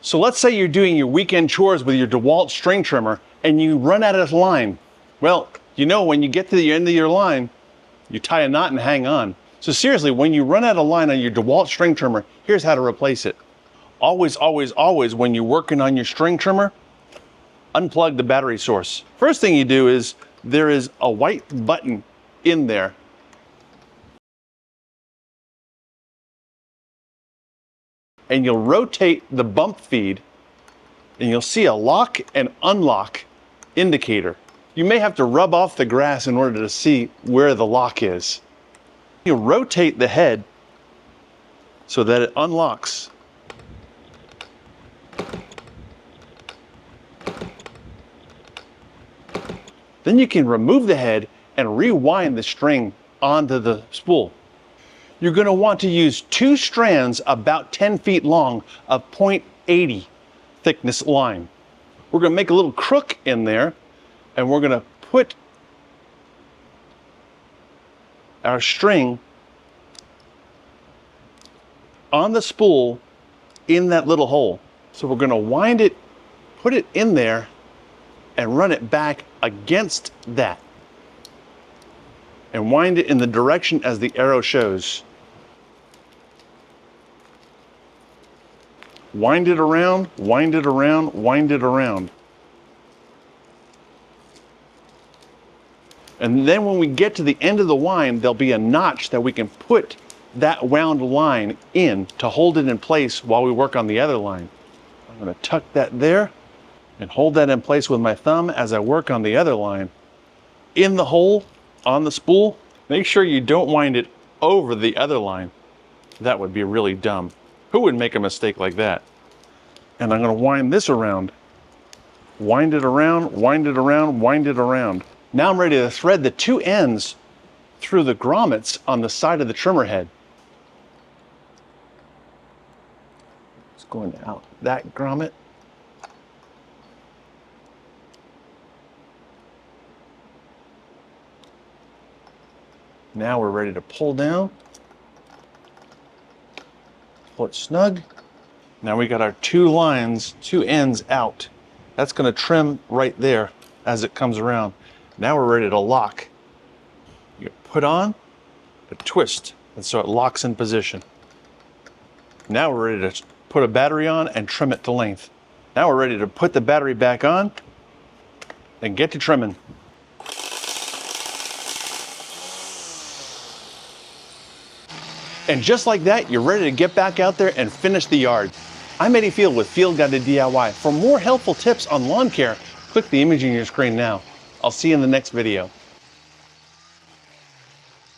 So let's say you're doing your weekend chores with your DEWALT string trimmer and you run out of line. Well, you know, when you get to the end of your line, you tie a knot and hang on. So seriously, when you run out of line on your DEWALT string trimmer, here's how to replace it. Always, always, always, when you're working on your string trimmer, unplug the battery source. First thing you do is, there is a white button in there. And you'll rotate the bump feed and you'll see a lock and unlock indicator. You may have to rub off the grass in order to see where the lock is. You rotate the head so that it unlocks. Then you can remove the head and rewind the string onto the spool. You're going to want to use 2 strands about 10 feet long of 0.80 thickness line. We're going to make a little crook in there and we're going to put our string on the spool in that little hole. So we're going to wind it, put it in there and run it back against that and wind it in the direction as the arrow shows. Wind it around, wind it around, wind it around. And then when we get to the end of the wind, there'll be a notch that we can put that wound line in to hold it in place while we work on the other line. I'm going to tuck that there and hold that in place with my thumb as I work on the other line. In the hole on the spool, make sure you don't wind it over the other line. That would be really dumb. Who would make a mistake like that? And I'm going to wind this around. Wind it around, wind it around, wind it around. Now I'm ready to thread the 2 ends through the grommets on the side of the trimmer head. It's going out that grommet. Now we're ready to pull down. Pull it snug. Now we got our 2 lines, 2 ends out. That's going to trim right there as it comes around. Now we're ready to lock. You put on, a twist, and so it locks in position. Now we're ready to put a battery on and trim it to length. Now we're ready to put the battery back on and get to trimming. And just like that, you're ready to get back out there and finish the yard. I'm Eddie Field with Field Guided DIY. For more helpful tips on lawn care, click the image on your screen now. I'll see you in the next video.